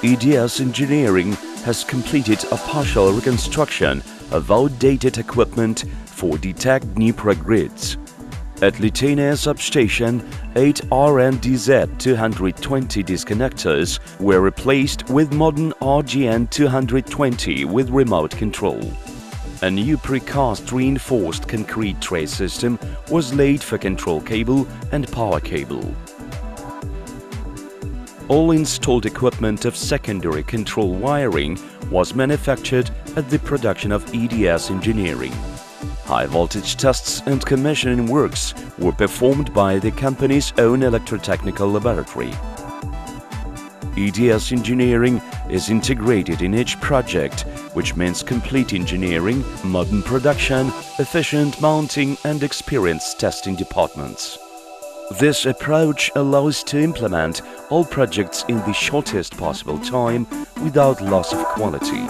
EDS Engineering has completed a partial reconstruction of outdated equipment for DTEK Dnipro Grids. At Liteynaya substation, 8 RNDZ 220 disconnectors were replaced with modern RGN 220 with remote control. A new precast reinforced concrete tray system was laid for control cable and power cable. All installed equipment of secondary control wiring was manufactured at the production of EDS Engineering. High-voltage tests and commissioning works were performed by the company's own electrotechnical laboratory. EDS Engineering is integrated in each project, which means complete engineering, modern production, efficient mounting and experienced testing departments. This approach allows to implement all projects in the shortest possible time without loss of quality.